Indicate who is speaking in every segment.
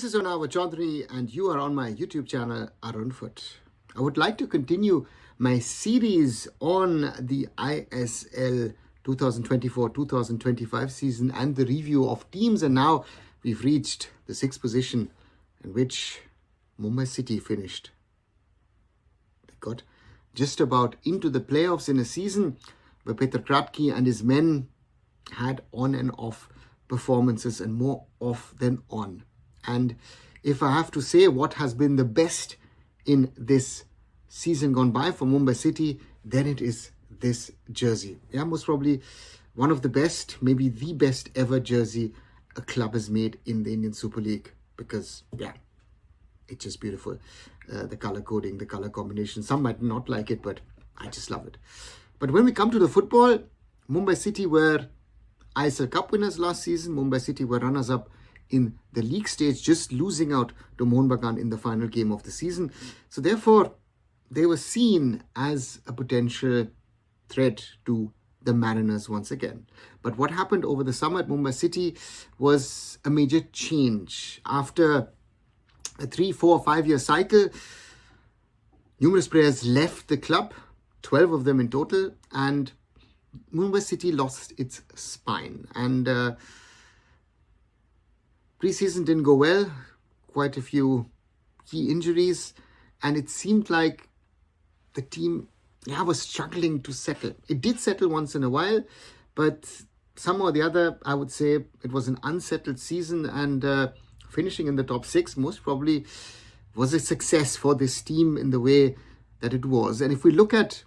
Speaker 1: is Arunava Chaudhuri and you are on my YouTube channel Arunfoot. I would like to continue my series on the ISL 2024-2025 season and the review of teams, and now we've reached the sixth position in which Mumbai City finished. They got just about into the playoffs in a season where Petr Kratky and his men had on and off performances, and more off than on. And if I have to say what has been the best in this season gone by for Mumbai City, then it is this jersey. Yeah, most probably one of the best, maybe the best ever jersey a club has made in the Indian Super League, because yeah, it's just beautiful. The color coding, the color combination, some might not like it, but I just love it. But when we come to the football, Mumbai City were ISL Cup winners last season. Mumbai City were runners-up in the league stage, just losing out to Mohun Bagan in the final game of the season. So therefore, they were seen as a potential threat to the Mariners once again. But what happened over the summer at Mumbai City was a major change. After a 3, 4, 5-year cycle, numerous players left the club, 12 of them in total, and Mumbai City lost its spine. And pre-season didn't go well, quite a few key injuries, and it seemed like the team was struggling to settle. It did settle once in a while, but somehow or the other, I would say it was an unsettled season, and finishing in the top 6 most probably was a success for this team in the way that it was. And if we look at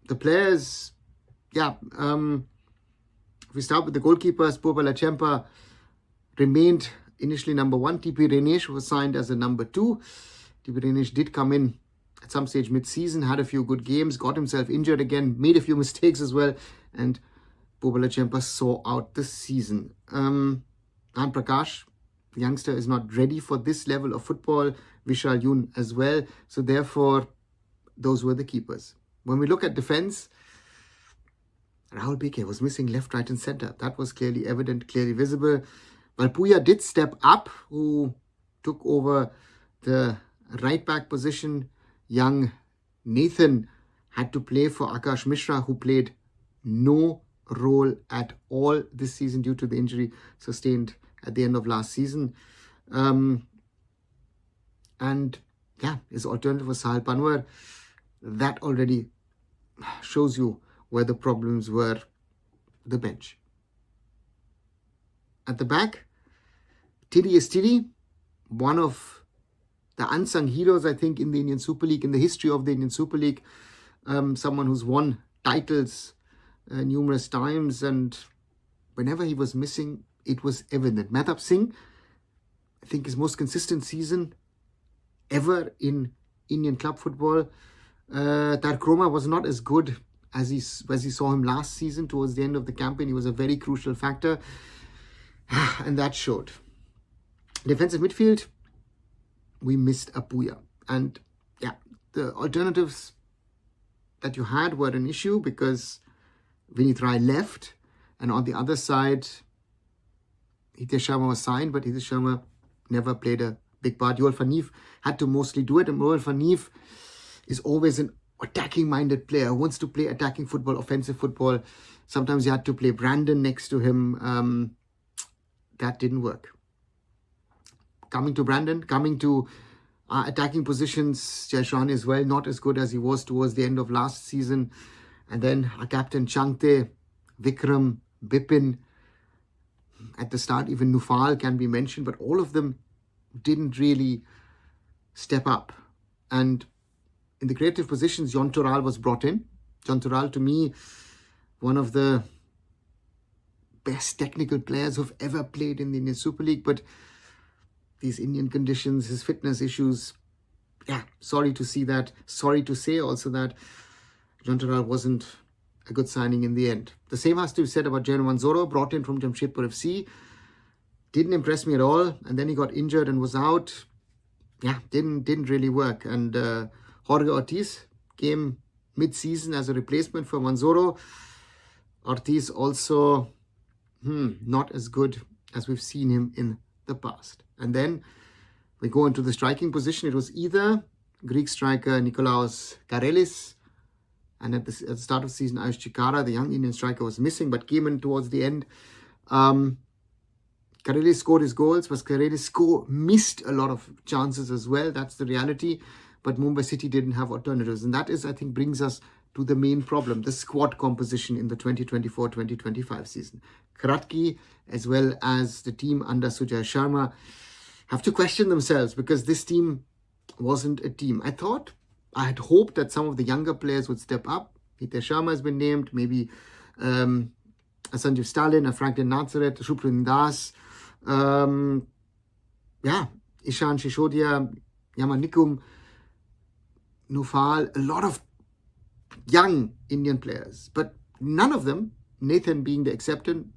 Speaker 1: the players, if we start with the goalkeepers, Purba Lachempa remained initially number 1. TP Renesh was signed as a number 2. TP Renesh did come in at some stage mid-season, had a few good games, got himself injured again, made a few mistakes as well, and Purba Lachempa saw out the season. An Prakash, the youngster, is not ready for this level of football. Vishal Yun as well. So therefore, those were the keepers. When we look at defense, Rahul BK was missing left, right and center. That was clearly evident, clearly visible. While Puya did step up, who took over the right back position, young Nathan had to play for Akash Mishra, who played no role at all this season due to the injury sustained at the end of last season. His alternative was Sahil Panwar. That already shows you where the problems were, the bench. At the back, Tiri is Tiri, one of the unsung heroes, I think, in the Indian Super League, in the history of the Indian Super League. Someone who's won titles numerous times, and whenever he was missing, it was evident. Mehtab Singh, I think his most consistent season ever in Indian club football. Tarik Roma was not as good as he saw him last season. Towards the end of the campaign, he was a very crucial factor, and that showed. Defensive midfield, we missed Apuya, and the alternatives that you had were an issue because Vinit Rai left, and on the other side, Hitesh Sharma was signed, but Hitesh Sharma never played a big part. Yoel Van Neef had to mostly do it, and Yoel Van Neef is always an attacking-minded player who wants to play attacking football, offensive football. Sometimes you had to play Brandon next to him. That didn't work. Coming to attacking positions, Jai Shahani as well, not as good as he was towards the end of last season. And then our captain Changte, Vikram, Bipin. At the start, even Nufal can be mentioned, but all of them didn't really step up. And in the creative positions, Jon Toral was brought in. Jon Toral, to me, one of the best technical players who've ever played in the Indian Super League, but these Indian conditions, his fitness issues, sorry to see that. Sorry to say also that Jon Toral wasn't a good signing in the end. The same has to be said about Jayant Manzoro, brought in from Jamshedpur FC. Didn't impress me at all, and then he got injured and was out. Didn't really work. And Jorge Ortiz came mid-season as a replacement for Manzoro. Ortiz also not as good as we've seen him in the past. And then We go into the striking position. It was either Greek striker Nikolaos Karelis, and at the start of the season, Ayush Chikara, the young Indian striker, was missing but came in towards the end. Karelis scored his goals, but Karelis missed a lot of chances as well. That's the reality. But Mumbai City didn't have alternatives. And that is, I think, brings us to the main problem, the squad composition in the 2024-2025 season. Kratki, as well as the team under Sujay Sharma, have to question themselves because this team wasn't a team. I had hoped that some of the younger players would step up. Hitesh Sharma has been named, maybe a Sanjeev Stalin, a Franklin Nazareth, Shubhran Das, Ishan Shishodia, Yamanikum, Nufal, a lot of young Indian players, but none of them, Nathan being the exception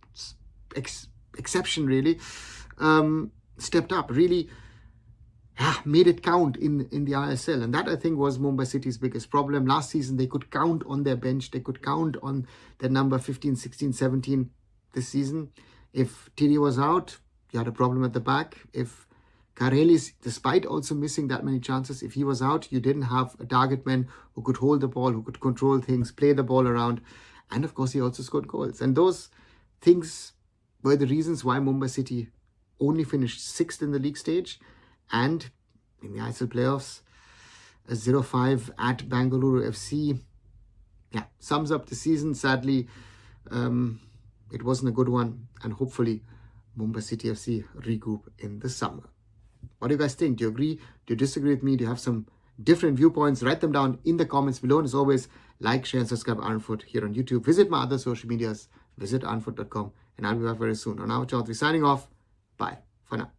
Speaker 1: really, stepped up, really made it count in the ISL. And that, I think, was Mumbai City's biggest problem. Last season, they could count on their bench. They could count on their number 15, 16, 17 this season. If Tiri was out, you had a problem at the back. If Karelis, despite also missing that many chances, if he was out, you didn't have a target man who could hold the ball, who could control things, play the ball around. And of course, he also scored goals. And those things were the reasons why Mumbai City only finished 6th in the league stage. And in the ISL playoffs, a 0-5 at Bengaluru FC. Sums up the season. Sadly, it wasn't a good one. And hopefully, Mumbai City FC regroup in the summer. What do you guys think? Do you agree? Do you disagree with me? Do you have some different viewpoints? Write them down in the comments below. And as always, like, share, and subscribe Arunfoot here on YouTube. Visit my other social medias. Visit arunfoot.com. And I'll be back very soon. Arunava Chaudhuri signing off. Bye for now.